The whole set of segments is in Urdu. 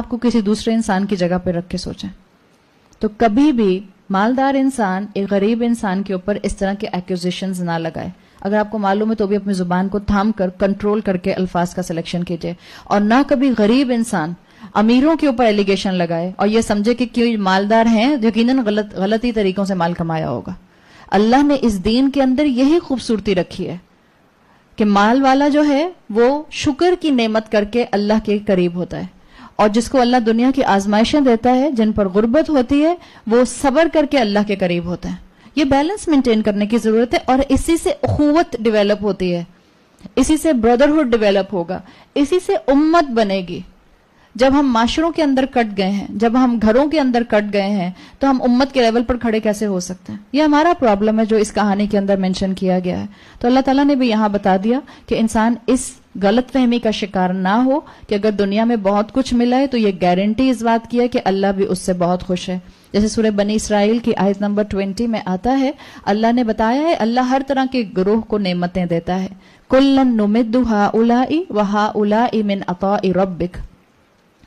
آپ کو کسی دوسرے انسان کی جگہ پہ رکھ کے سوچیں تو کبھی بھی مالدار انسان ایک غریب انسان کے اوپر اس طرح کے ایکوزیشنز نہ لگائے. اگر آپ کو معلوم ہے تو بھی اپنی زبان کو تھام کر کنٹرول کر کے الفاظ کا سلیکشن کیجئے, اور نہ کبھی غریب انسان امیروں کے اوپر ایلیگیشن لگائے اور یہ سمجھے کہ کیوں مالدار ہیں یقیناً غلطی طریقوں سے مال کمایا ہوگا. اللہ نے اس دین کے اندر یہی خوبصورتی رکھی ہے کہ مال والا جو ہے وہ شکر کی نعمت کر کے اللہ کے قریب ہوتا ہے, اور جس کو اللہ دنیا کی آزمائشیں دیتا ہے, جن پر غربت ہوتی ہے, وہ صبر کر کے اللہ کے قریب ہوتا ہے. یہ بیلنس مینٹین کرنے کی ضرورت ہے, اور اسی سے اخوت ڈیولپ ہوتی ہے, اسی سے بردرہڈ ڈیولپ ہوگا, اسی سے امت بنے گی. جب ہم معاشروں کے اندر کٹ گئے ہیں, جب ہم گھروں کے اندر کٹ گئے ہیں, تو ہم امت کے لیول پر کھڑے کیسے ہو سکتے ہیں؟ یہ ہمارا پرابلم ہے جو اس کہانی کے اندر مینشن کیا گیا ہے. تو اللہ تعالیٰ نے بھی یہاں بتا دیا کہ انسان اس غلط فہمی کا شکار نہ ہو کہ اگر دنیا میں بہت کچھ ملا ہے تو یہ گارنٹی اس بات کی ہے کہ اللہ بھی اس سے بہت خوش ہے. جیسے سورہ بنی اسرائیل کی آیت نمبر 20 میں آتا ہے, اللہ نے بتایا ہے اللہ ہر طرح کے گروہ کو نعمتیں دیتا ہے. کُلًّا نُمِدُّ ہؤلاء وہؤلاء من عطاء ربک.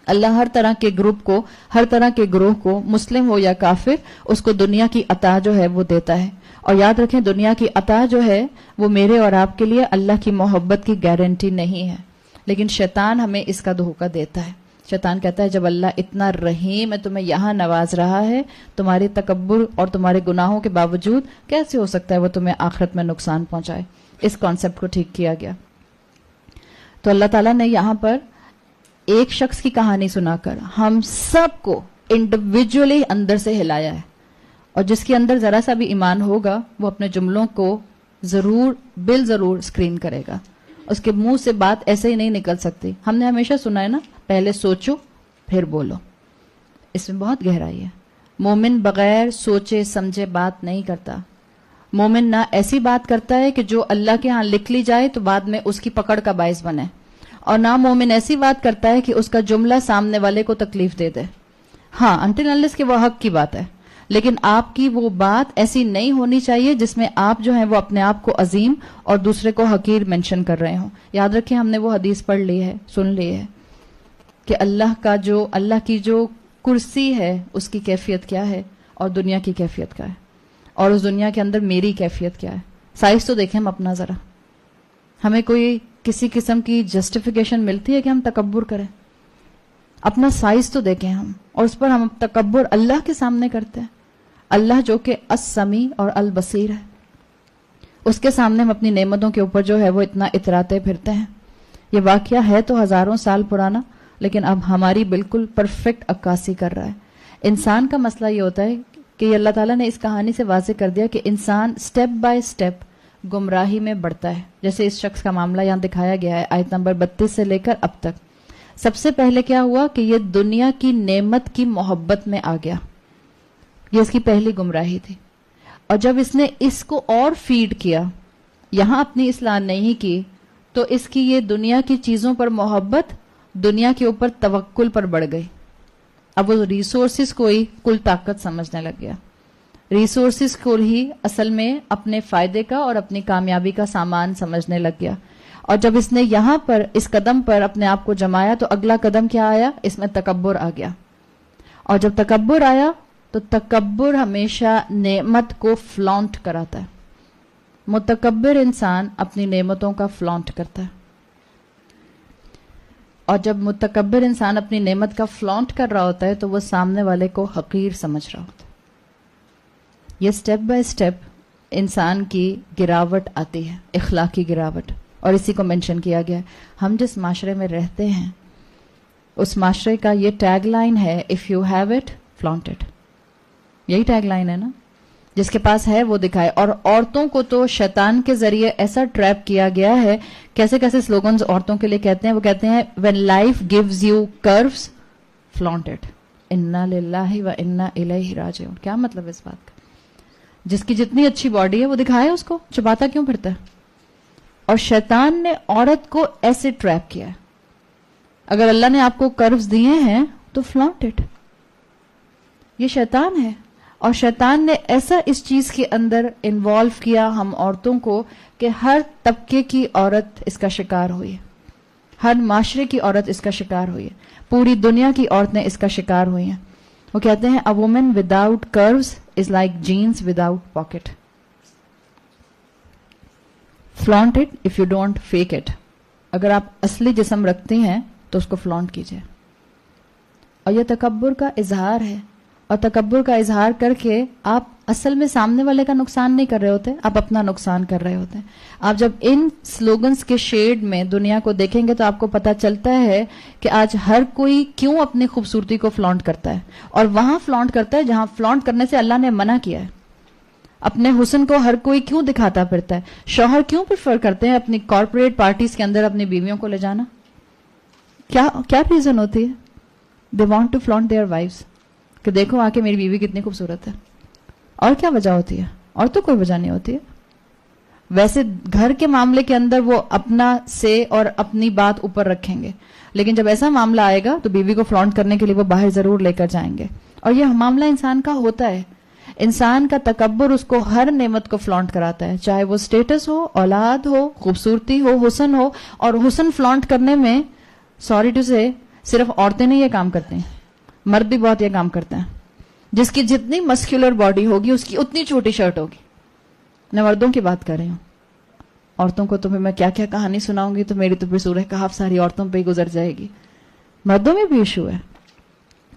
اللہ ہر طرح کے گروپ کو, ہر طرح کے گروہ کو, مسلم ہو یا کافر, اس کو دنیا کی عطا جو ہے وہ دیتا ہے. اور یاد رکھیں دنیا کی عطا جو ہے وہ میرے اور آپ کے لیے اللہ کی محبت کی گارنٹی نہیں ہے, لیکن شیطان ہمیں اس کا دھوکہ دیتا ہے. شیطان کہتا ہے جب اللہ اتنا رحیم ہے تمہیں یہاں نواز رہا ہے, تمہاری تکبر اور تمہارے گناہوں کے باوجود کیسے ہو سکتا ہے وہ تمہیں آخرت میں نقصان پہنچائے. اس کانسیپٹ کو ٹھیک کیا گیا. تو اللہ تعالیٰ نے یہاں پر ایک شخص کی کہانی سنا کر ہم سب کو انڈیویجولی اندر سے ہلایا ہے, اور جس کے اندر ذرا سا بھی ایمان ہوگا وہ اپنے جملوں کو ضرور بالضرور اسکرین کرے گا. اس کے منہ سے بات ایسے ہی نہیں نکل سکتی. ہم نے ہمیشہ سنا ہے نا, پہلے سوچو پھر بولو. اس میں بہت گہرائی ہے. مومن بغیر سوچے سمجھے بات نہیں کرتا. مومن نہ ایسی بات کرتا ہے کہ جو اللہ کے ہاں لکھ لی جائے تو بعد میں اس کی پکڑ کا باعث بنے, اور نہ مومن ایسی بات کرتا ہے کہ اس کا جملہ سامنے والے کو تکلیف دے دے. ہاں انٹل انلیس کہ وہ حق کی بات ہے, لیکن آپ کی وہ بات ایسی نہیں ہونی چاہیے جس میں آپ جو ہیں وہ اپنے آپ کو عظیم اور دوسرے کو حقیر مینشن کر رہے ہوں. یاد رکھیں ہم نے وہ حدیث پڑھ لی ہے, سن لی ہے کہ اللہ کی جو کرسی ہے اس کی کیفیت کیا ہے اور دنیا کی کیفیت کیا ہے, اور اس دنیا کے اندر میری کیفیت کیا ہے. سائز تو دیکھیں ہم اپنا ذرا, ہمیں کوئی کسی قسم کی جسٹیفیکیشن ملتی ہے کہ ہم تکبر کریں؟ اپنا سائز تو دیکھیں ہم, اور اس پر ہم تکبر اللہ کے سامنے کرتے ہیں. اللہ جو کہ السمیع اور البصیر ہے, اس کے سامنے ہم اپنی نعمتوں کے اوپر جو ہے وہ اتنا اتراتے پھرتے ہیں. یہ واقعہ ہے تو ہزاروں سال پرانا, لیکن اب ہماری بالکل پرفیکٹ عکاسی کر رہا ہے. انسان کا مسئلہ یہ ہوتا ہے کہ یہ اللہ تعالیٰ نے اس کہانی سے واضح کر دیا کہ انسان سٹیپ بائی سٹیپ گمراہی میں بڑھتا ہے. جیسے اس شخص کا معاملہ یہاں دکھایا گیا ہے آیت نمبر 32 سے لے کر اب تک. سب سے پہلے کیا ہوا کہ یہ دنیا کی نعمت کی محبت میں آ گیا, یہ اس کی پہلی گمراہی تھی. اور جب اس نے اس کو اور فیڈ کیا, یہاں اپنی اصلاح نہیں کی, تو اس کی یہ دنیا کی چیزوں پر محبت دنیا کے اوپر توکل پر بڑھ گئی. اب وہ ریسورسز کو ہی کل طاقت سمجھنے لگ گیا, ریسورسز کو ہی اصل میں اپنے فائدے کا اور اپنی کامیابی کا سامان سمجھنے لگ گیا. اور جب اس نے یہاں پر اس قدم پر اپنے آپ کو جمایا تو اگلا قدم کیا آیا, اس میں تکبر آ گیا. اور جب تکبر آیا تو تکبر ہمیشہ نعمت کو فلانٹ کراتا ہے. متکبر انسان اپنی نعمتوں کا فلانٹ کرتا ہے, اور جب متکبر انسان اپنی نعمت کا فلانٹ کر رہا ہوتا ہے تو وہ سامنے والے کو حقیر سمجھ رہا ہوتا ہے. یہ سٹیپ بائی سٹیپ انسان کی گراوٹ آتی ہے, اخلاقی گراوٹ, اور اسی کو منشن کیا گیا ہے. ہم جس معاشرے میں رہتے ہیں اس معاشرے کا یہ ٹیگ لائن ہے, if you have it flaunt it. یہی ٹیگ لائن ہے نا, جس کے پاس ہے وہ دکھائے. اور عورتوں کو تو شیطان کے ذریعے ایسا ٹریپ کیا گیا ہے, کیسے کیسے سلوگنز عورتوں کے لیے کہتے ہیں. وہ کہتے ہیں when life gives you curves flaunt it, انا للہ و انا الیہ راجعون. کیا مطلب اس بات کا؟ جس کی جتنی اچھی باڈی ہے وہ دکھائے, اس کو چھپاتا کیوں پھرتا ہے؟ اور شیطان نے عورت کو ایسے ٹریپ کیا ہے. اگر اللہ نے آپ کو کروز دیے ہیں تو فلانٹ اٹ. یہ شیطان ہے, اور شیطان نے ایسا اس چیز کے اندر انوالو کیا ہم عورتوں کو کہ ہر طبقے کی عورت اس کا شکار ہوئی ہے. ہر معاشرے کی عورت اس کا شکار ہوئی ہے, پوری دنیا کی عورتیں اس کا شکار ہوئی ہیں. وہ کہتے ہیں a woman without curves is like jeans without pocket. Flaunt it if you don't fake it. اگر آپ اصلی جسم رکھتی ہیں تو اس کو فلانٹ کیجئے. اور یہ تکبر کا اظہار ہے, اور تکبر کا اظہار کر کے آپ اصل میں سامنے والے کا نقصان نہیں کر رہے ہوتے, آپ اپنا نقصان کر رہے ہوتے ہیں. آپ جب ان سلوگنز کے شیڈ میں دنیا کو دیکھیں گے تو آپ کو پتا چلتا ہے کہ آج ہر کوئی کیوں اپنی خوبصورتی کو فلانٹ کرتا ہے, اور وہاں فلانٹ کرتا ہے جہاں فلانٹ کرنے سے اللہ نے منع کیا ہے. اپنے حسن کو ہر کوئی کیوں دکھاتا پھرتا ہے؟ شوہر کیوں پریفر کرتے ہیں اپنی کارپوریٹ پارٹیز کے اندر اپنی بیویوں کو لے جانا؟ کیا ریزن ہوتی ہے؟ They want to flaunt their wives, کہ دیکھو آ کے میری بیوی کتنی خوبصورت ہے. اور کیا وجہ ہوتی ہے؟ اور تو کوئی وجہ نہیں ہوتی ہے. ویسے گھر کے معاملے کے اندر وہ اپنا سے اور اپنی بات اوپر رکھیں گے, لیکن جب ایسا معاملہ آئے گا تو بیوی کو فلانٹ کرنے کے لیے وہ باہر ضرور لے کر جائیں گے. اور یہ معاملہ انسان کا ہوتا ہے. انسان کا تکبر اس کو ہر نعمت کو فلانٹ کراتا ہے, چاہے وہ سٹیٹس ہو, اولاد ہو, خوبصورتی ہو, حسن ہو. اور حسن فلانٹ کرنے میں سوری ٹو سے صرف عورتیں نہیں یہ کام کرتے ہیں, مرد بھی بہت یہ کام کرتے ہیں. جس کی جتنی مسکولر باڈی ہوگی اس کی اتنی چھوٹی شرٹ ہوگی. میں مردوں کی بات کر رہی ہوں, عورتوں کو تو میں کیا کیا کہانی سناؤں گی تو میری تو پھر سورہ کہف ساری عورتوں پہ ہی گزر جائے گی. مردوں میں بھی ایشو ہے.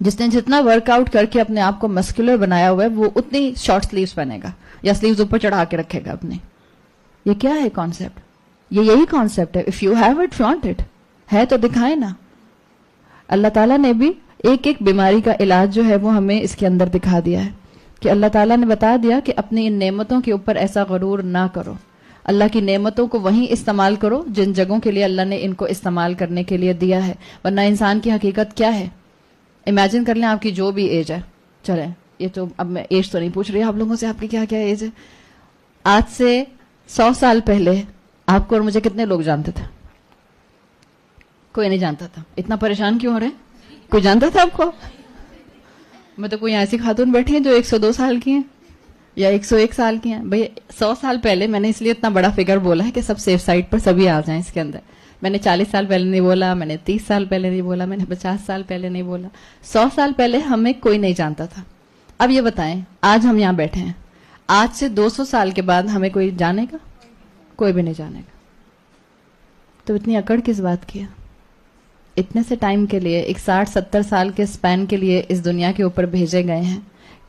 جس نے جتنا ورک آؤٹ کر کے اپنے آپ کو مسکولر بنایا ہوا ہے وہ اتنی شارٹ سلیوز پہنے گا یا سلیوز اوپر چڑھا کے رکھے گا اپنے. یہ کیا ہے کانسیپٹ؟ یہی کانسیپٹ ہے. If you have it flaunt it. ہے تو دکھائے نا. اللہ تعالیٰ نے بھی ایک ایک بیماری کا علاج جو ہے وہ ہمیں اس کے اندر دکھا دیا ہے, کہ اللہ تعالیٰ نے بتا دیا کہ اپنی ان نعمتوں کے اوپر ایسا غرور نہ کرو. اللہ کی نعمتوں کو وہیں استعمال کرو جن جگہوں کے لیے اللہ نے ان کو استعمال کرنے کے لیے دیا ہے. ورنہ انسان کی حقیقت کیا ہے؟ امیجن کر لیں آپ کی جو بھی ایج ہے, چلیں یہ تو اب میں ایج تو نہیں پوچھ رہی آپ لوگوں سے, آپ کی کیا کیا ایج ہے. آج سے 100 سال پہلے آپ کو اور مجھے کتنے لوگ جانتے تھے؟ کوئی نہیں جانتا تھا. اتنا پریشان کیوں ہو رہے ہیں؟ کوئی جانتا تھا آپ کو؟ میں تو کوئی ایسی خاتون بیٹھی ہیں جو 102 سال کی ہیں یا 101 سال کی ہیں. بھئی 100 سال پہلے میں نے اس لیے اتنا بڑا فگر بولا ہے کہ سب سیف سائڈ پر سبھی آ جائیں اس کے اندر. میں نے 40 سال پہلے نہیں بولا, میں نے 30 سال پہلے نہیں بولا, میں نے 50 سال پہلے نہیں بولا. 100 سال پہلے ہمیں کوئی نہیں جانتا تھا. اب یہ بتائیں آج ہم یہاں بیٹھے ہیں, آج سے 200 سال کے بعد ہمیں کوئی جانے گا؟ کوئی بھی نہیں جانے گا. تو اتنی اکڑ کس بات کی ہے؟ اتنے سے ٹائم کے لیے, ایک 60-70 سال کے سپین کے لیے اس دنیا کے اوپر بھیجے گئے ہیں.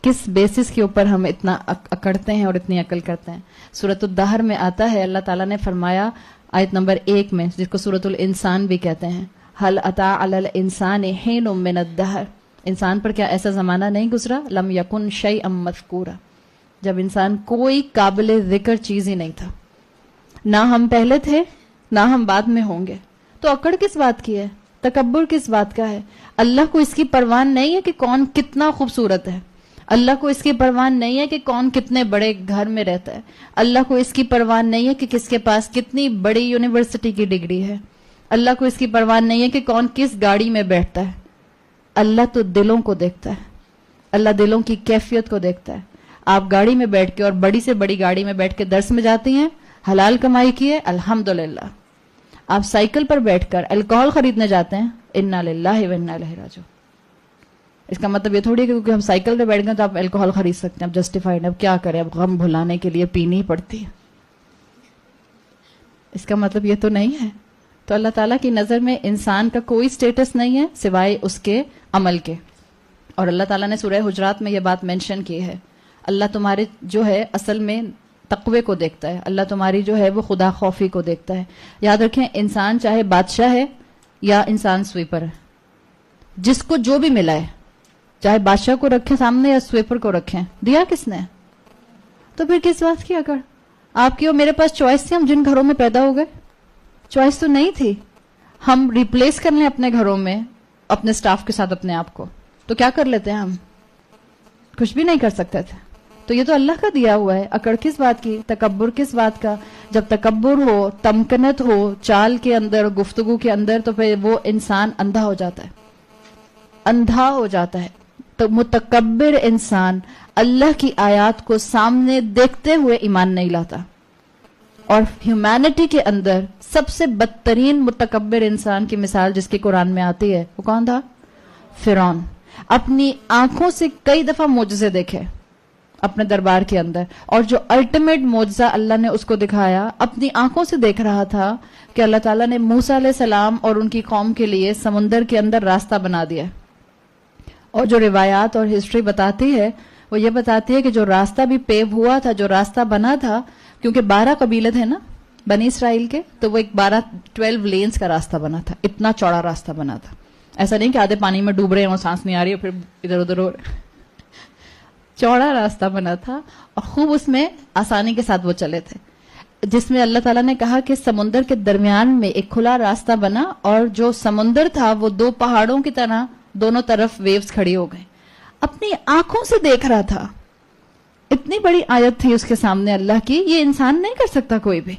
کس بیسس کے اوپر ہم اتنا اکڑتے ہیں اور اتنی عقل کرتے ہیں؟ سورۃ الدہر میں آتا ہے, اللہ تعالیٰ نے فرمایا آیت نمبر 1 میں, جس کو سورۃ الانسان بھی کہتے ہیں, هل اتى على الانسان حين من الدهر. انسان پر کیا ایسا زمانہ نہیں گزرا, لم یکن شیئا مذکورا, جب انسان کوئی قابل ذکر چیز ہی نہیں تھا. نہ ہم پہلے تھے نہ ہم بعد میں ہوں گے. تو اکڑ کس بات کی ہے؟ تکبر کس بات کا ہے؟ اللہ کو اس کی پرواہ نہیں ہے کہ کون کتنا خوبصورت ہے. اللہ کو اس کی پرواہ نہیں ہے کہ کون کتنے بڑے گھر میں رہتا ہے. اللہ کو اس کی پرواہ نہیں ہے کہ کس کے پاس کتنی بڑی یونیورسٹی کی ڈگری ہے. اللہ کو اس کی پرواہ نہیں ہے کہ کون کس گاڑی میں بیٹھتا ہے. اللہ تو دلوں کو دیکھتا ہے. اللہ دلوں کی کیفیت کو دیکھتا ہے. آپ گاڑی میں بیٹھ کے, اور بڑی سے بڑی گاڑی میں بیٹھ کے درس میں جاتی ہیں, حلال کمائی کی ہے, الحمدللہ. آپ سائیکل پر بیٹھ کر الکوہل خریدنے جاتے ہیں, انا للہ و انا الیہ راجعون. اس کا مطلب یہ تھوڑی ہے کہ کیونکہ ہم سائیکل پہ بیٹھ گئے تو آپ الکوہل خرید سکتے ہیں, اب جسٹیفائڈ. اب کیا کریں, اب غم بھلانے کے لیے پینی ہی پڑتی ہے. اس کا مطلب یہ تو نہیں ہے. تو اللہ تعالیٰ کی نظر میں انسان کا کوئی سٹیٹس نہیں ہے سوائے اس کے عمل کے. اور اللہ تعالیٰ نے سورہ حجرات میں یہ بات مینشن کی ہے, اللہ تمہارے جو ہے اصل میں تقوی کو دیکھتا ہے. اللہ تمہاری جو ہے وہ خدا خوفی کو دیکھتا ہے. یاد رکھیں, انسان چاہے بادشاہ ہے یا انسان سویپر ہے, جس کو جو بھی ملا ہے, چاہے بادشاہ کو رکھیں سامنے یا سویپر کو رکھیں, دیا کس نے؟ تو پھر کس بات کی اکڑ؟ آپ کی اور میرے پاس چوائس تھی, ہم جن گھروں میں پیدا ہو گئے. چوائس تو نہیں تھی. ہم ریپلیس کر لیں اپنے گھروں میں اپنے سٹاف کے ساتھ اپنے آپ کو, تو کیا کر لیتے ہیں ہم؟ کچھ بھی نہیں کر سکتے تھے. تو یہ تو اللہ کا دیا ہوا ہے. اکڑ کس بات کی؟ تکبر کس بات کا؟ جب تکبر ہو, تمکنت ہو چال کے اندر, گفتگو کے اندر, تو پھر وہ انسان اندھا ہو جاتا ہے, اندھا ہو جاتا ہے. تو متکبر انسان اللہ کی آیات کو سامنے دیکھتے ہوئے ایمان نہیں لاتا. اور ہیومینٹی کے اندر سب سے بدترین متکبر انسان کی مثال جس کی قرآن میں آتی ہے وہ کون تھا؟ فرعون. اپنی آنکھوں سے کئی دفعہ معجزے دیکھے اپنے دربار کے اندر, اور جو الٹیمیٹ معجزہ اللہ نے اس کو دکھایا, اپنی آنکھوں سے دیکھ رہا تھا کہ اللہ تعالیٰ نے موسیٰ علیہ السلام اور ان کی قوم کے لیے سمندر کے اندر راستہ بنا دیا. اور جو روایات اور ہسٹری بتاتی ہے وہ یہ بتاتی ہے کہ جو راستہ بھی پیو ہوا تھا, جو راستہ بنا تھا, کیونکہ 12 قبیلے تھے نا بنی اسرائیل کے, تو وہ ایک 12 لینز کا راستہ بنا تھا, اتنا چوڑا راستہ بنا تھا. ایسا نہیں کہ آدھے پانی میں ڈوب رہے ہیں اور سانس نہیں آ رہی ہے پھر ادھر ادھر ہو رہے. چوڑا راستہ بنا تھا اور خوب اس میں آسانی کے ساتھ وہ چلے تھے, جس میں اللہ تعالیٰ نے کہا کہ سمندر کے درمیان میں ایک کھلا راستہ بنا, اور جو سمندر تھا وہ 2 پہاڑوں کی طرح دونوں طرف ویوز کھڑی ہو گئے. اپنی آنکھوں سے دیکھ رہا تھا, اتنی بڑی آیت تھی اس کے سامنے اللہ کی, یہ انسان نہیں کر سکتا, کوئی بھی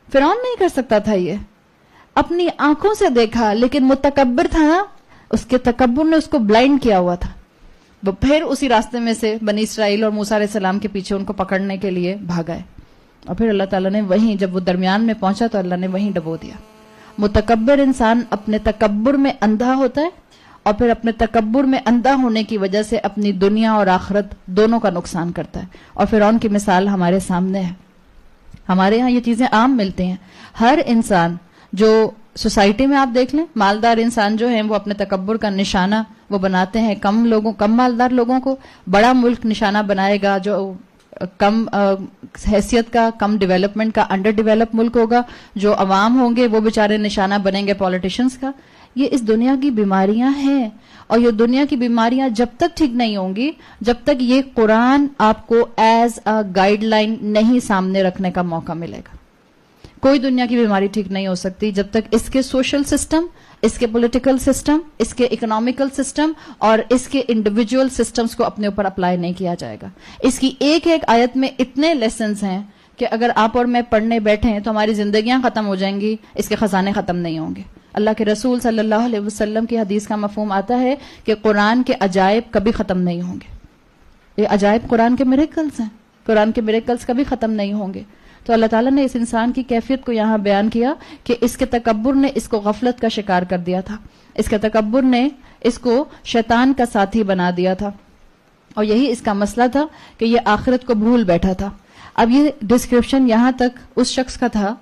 فرعون نہیں کر سکتا تھا. یہ اپنی آنکھوں سے دیکھا, لیکن متکبر تھا نا, اس کے تکبر نے اس کو بلائنڈ کیا ہوا تھا. وہ پھر اسی راستے میں سے بنی اسرائیل اور موسیٰ علیہ السلام کے پیچھے ان کو پکڑنے کے لیے بھاگا, اور پھر اللہ تعالیٰ نے وہیں, جب وہ درمیان میں پہنچا تو اللہ نے وہیں ڈبو دیا. متکبر انسان اپنے تکبر میں اندھا ہوتا ہے, اور پھر اپنے تکبر میں اندھا ہونے کی وجہ سے اپنی دنیا اور آخرت دونوں کا نقصان کرتا ہے. اور فرعون کی مثال ہمارے سامنے ہے. ہمارے ہاں یہ چیزیں عام ملتی ہیں. ہر انسان جو سوسائٹی میں آپ دیکھ لیں, مالدار انسان جو ہیں وہ اپنے تکبر کا نشانہ وہ بناتے ہیں کم مالدار لوگوں کو. بڑا ملک نشانہ بنائے گا جو کم حیثیت کا, کم ڈیولپمنٹ کا, انڈر ڈیولپ ملک ہوگا. جو عوام ہوں گے وہ بیچارے نشانہ بنیں گے پولیٹیشنز کا. یہ اس دنیا کی بیماریاں ہیں, اور یہ دنیا کی بیماریاں جب تک ٹھیک نہیں ہوں گی, جب تک یہ قرآن آپ کو ایز اے گائیڈ لائن نہیں سامنے رکھنے کا موقع ملے گا. کوئی دنیا کی بیماری ٹھیک نہیں ہو سکتی جب تک اس کے سوشل سسٹم, اس کے پولیٹیکل سسٹم, اس کے اکنامیکل سسٹم اور اس کے انڈیویجول سسٹمز کو اپنے اوپر اپلائی نہیں کیا جائے گا. اس کی ایک ایک آیت میں اتنے لیسنز ہیں کہ اگر آپ اور میں پڑھنے بیٹھے ہیں تو ہماری زندگیاں ختم ہو جائیں گی, اس کے خزانے ختم نہیں ہوں گے. اللہ کے رسول صلی اللہ علیہ وسلم کی حدیث کا مفہوم آتا ہے کہ قرآن کے عجائب کبھی ختم نہیں ہوں گے. یہ عجائب قرآن کے میریکلز ہیں, قرآن کے میریکلز کبھی ختم نہیں ہوں گے. تو اللہ تعالیٰ نے اس انسان کی کیفیت کو یہاں بیان کیا کہ اس کے تکبر نے اس کو غفلت کا شکار کر دیا تھا, اس کے تکبر نے اس کو شیطان کا ساتھی بنا دیا تھا, اور یہی اس کا مسئلہ تھا کہ یہ آخرت کو بھول بیٹھا تھا. اب یہ ڈسکرپشن یہاں تک اس شخص کا تھا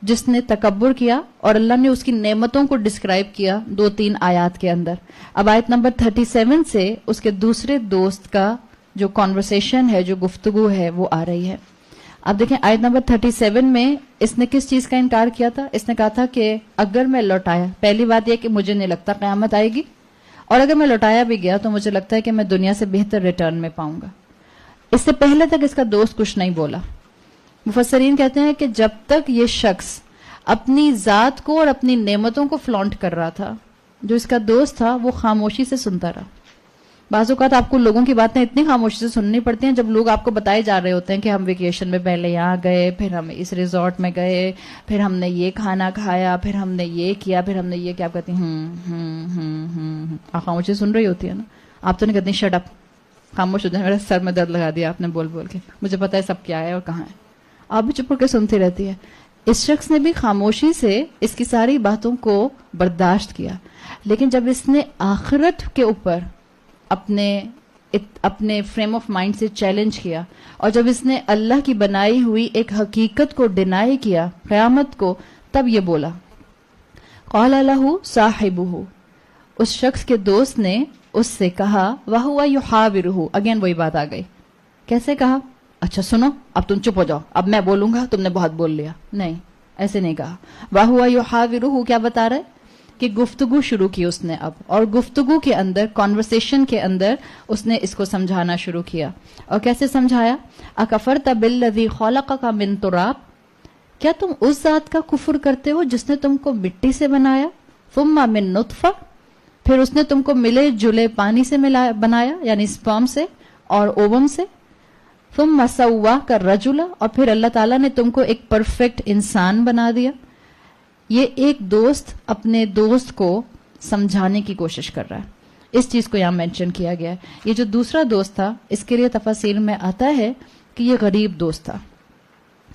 جس نے تکبر کیا, اور اللہ نے اس کی نعمتوں کو ڈسکرائب کیا 2-3 آیات کے اندر. اب آیت نمبر 37 سے اس کے دوسرے دوست کا جو کانورسیشن ہے, جو گفتگو ہے, وہ آ رہی ہے. اب دیکھیں آیت نمبر 37 میں اس نے کس چیز کا انکار کیا تھا؟ اس نے کہا تھا کہ اگر میں لوٹایا, پہلی بات یہ کہ مجھے نہیں لگتا قیامت آئے گی, اور اگر میں لوٹایا بھی گیا تو مجھے لگتا ہے کہ میں دنیا سے بہتر ریٹرن میں پاؤں گا. اس سے پہلے تک اس کا دوست کچھ نہیں بولا. مفسرین کہتے ہیں کہ جب تک یہ شخص اپنی ذات کو اور اپنی نعمتوں کو فلانٹ کر رہا تھا, جو اس کا دوست تھا وہ خاموشی سے سنتا رہا. بعض اوقات آپ کو لوگوں کی باتیں اتنی خاموشی سے سننی پڑتی ہیں جب لوگ آپ کو بتائے جا رہے ہوتے ہیں کہ ہم ویکیشن میں پہلے یہاں گئے, پھر ہم اس ریزورٹ میں گئے, پھر ہم نے یہ کھانا کھایا, پھر ہم نے یہ کیا, پھر ہم نے یہ کیا. آپ کہتی ہیں آپ خاموشی سن رہی ہوتی ہے نا, آپ تو نہیں کہتی شٹ اپ, خاموش ہو جائیں, میرے سر میں درد لگا دیا آپ نے بول بول کے, مجھے پتا ہے سب کیا ہے اور کہاں ہے. آپ بھی چپ کر کے سنتی رہتی ہے. اس شخص نے بھی خاموشی سے اس کی ساری باتوں کو برداشت کیا, لیکن جب اس نے آخرت کے اوپر اپنے فریم آف مائنڈ سے چیلنج کیا, اور جب اس نے اللہ کی بنائی ہوئی ایک حقیقت کو ڈینائی کیا, قیامت کو, تب یہ بولا. قال لہ صاحبہ, اس شخص کے دوست نے اس سے کہا, وہو یحاورہ, اگین وہی بات آ گئی. کیسے کہا؟ اچھا سنو, اب تم چپ ہو جاؤ, اب میں بولوں گا, تم نے بہت بول لیا. نہیں, ایسے نہیں کہا. وہو یحاورہ کیا بتا رہے کہ گفتگو شروع کی اس نے اب, اور گفتگو کے اندر, کانورسیشن کے اندر اس نے اس کو سمجھانا شروع کیا. اور کیسے سمجھایا؟ اکفرت بالذی خلقک من تراب, کیا تم اس ذات کا کفر کرتے ہو جس نے تم کو مٹی سے بنایا, ثم من نطفہ, پھر اس نے تم کو ملے جلے پانی سے بنایا, یعنی سپرم سے اور اووم سے, ثم سواک الرجل, اور پھر اللہ تعالیٰ نے تم کو ایک پرفیکٹ انسان بنا دیا. یہ ایک دوست اپنے دوست کو سمجھانے کی کوشش کر رہا ہے. اس چیز کو یہاں مینشن کیا گیا ہے. یہ جو دوسرا دوست تھا, اس کے لیے تفاسیر میں آتا ہے کہ یہ غریب دوست تھا.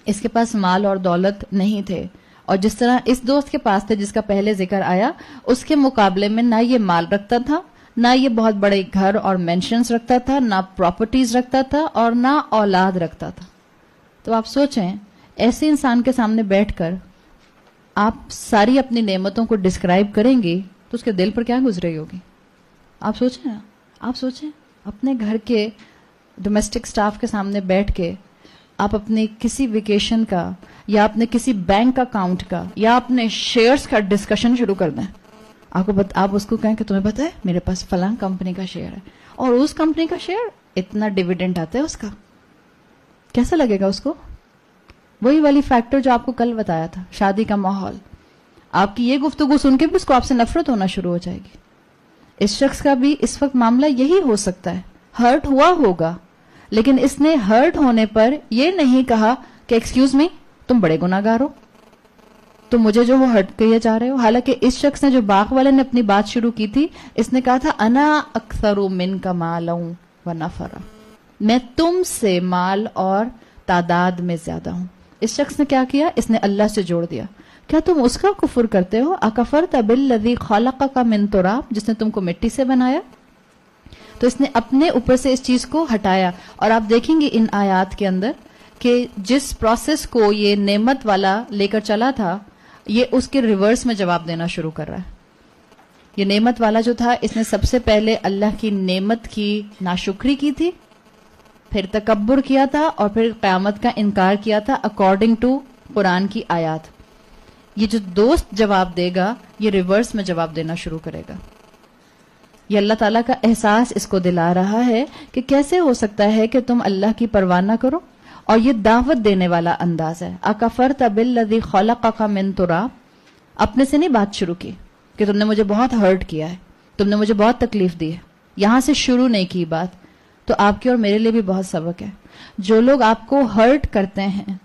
اس کے پاس مال اور دولت نہیں تھے، اور جس طرح اس دوست کے پاس تھے جس کا پہلے ذکر آیا، اس کے مقابلے میں نہ یہ مال رکھتا تھا، نہ یہ بہت بڑے گھر اور مینشنز رکھتا تھا، نہ پراپرٹیز رکھتا تھا، اور نہ اولاد رکھتا تھا. تو آپ سوچیں ایسے انسان کے سامنے بیٹھ کر آپ ساری اپنی نعمتوں کو ڈسکرائب کریں گی تو اس کے دل پر کیا گزرے ہوگی؟ آپ سوچیں نا، آپ سوچیں اپنے گھر کے ڈومیسٹک سٹاف کے سامنے بیٹھ کے آپ اپنی کسی ویکیشن کا یا اپنے کسی بینک اکاؤنٹ کا یا اپنے شیئرز کا ڈسکشن شروع کر دیں. آپ اس کو کہیں کہ تمہیں پتہ ہے میرے پاس فلاں کمپنی کا شیئر ہے اور اس کمپنی کا شیئر اتنا ڈیویڈنڈ آتا ہے اس کا. کیسا لگے گا اس کو؟ وہی والی فیکٹر جو آپ کو کل بتایا تھا، شادی کا ماحول. آپ کی یہ گفتگو سن کے بھی اس کو آپ سے نفرت ہونا شروع ہو جائے گی. اس شخص کا بھی اس وقت معاملہ یہی ہو سکتا ہے. ہرٹ ہوا ہوگا لیکن اس نے ہرٹ ہونے پر یہ نہیں کہا کہ ایکسکیوز می تم بڑے گناہگار ہو، تم مجھے جو وہ ہرٹ کیے جا رہے ہو. حالانکہ اس شخص نے جو باغ والے نے اپنی بات شروع کی تھی، اس نے کہا تھا انا اکثر منک مالا و نفرا، میں تم سے مال اور تعداد میں زیادہ ہوں. اس شخص نے کیا کیا؟ اس نے اللہ سے جوڑ دیا. کیا تم اس کا کفر کرتے ہو؟ اکفرت بالذی خلقک من تراب، جس نے تم کو مٹی سے بنایا. تو اس نے اپنے اوپر سے اس چیز کو ہٹایا. اور آپ دیکھیں گے ان آیات کے اندر کہ جس پروسیس کو یہ نعمت والا لے کر چلا تھا، یہ اس کے ریورس میں جواب دینا شروع کر رہا ہے. یہ نعمت والا جو تھا، اس نے سب سے پہلے اللہ کی نعمت کی ناشکری کی تھی، پھر تکبر کیا تھا، اور پھر قیامت کا انکار کیا تھا اکارڈنگ ٹو قرآن کی آیات. یہ جو دوست جواب دے گا، یہ ریورس میں جواب دینا شروع کرے گا. یہ اللہ تعالیٰ کا احساس اس کو دلا رہا ہے کہ کیسے ہو سکتا ہے کہ تم اللہ کی پرواہ نہ کرو. اور یہ دعوت دینے والا انداز ہے. اکفرت بالذی خلقک من تراب، اپنے سے نہیں بات شروع کی کہ تم نے مجھے بہت ہرٹ کیا ہے، تم نے مجھے بہت تکلیف دی ہے. یہاں سے شروع نہیں کی بات. تو آپ کی اور میرے لیے بھی بہت سبق ہے. جو لوگ آپ کو ہرٹ کرتے ہیں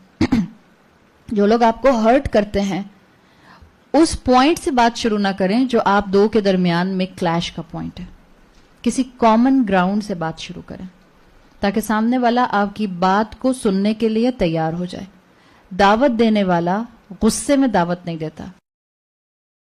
جو لوگ آپ کو ہرٹ کرتے ہیں، اس پوائنٹ سے بات شروع نہ کریں جو آپ دو کے درمیان میں کلیش کا پوائنٹ ہے. کسی کامن گراؤنڈ سے بات شروع کریں تاکہ سامنے والا آپ کی بات کو سننے کے لیے تیار ہو جائے. دعوت دینے والا غصے میں دعوت نہیں دیتا.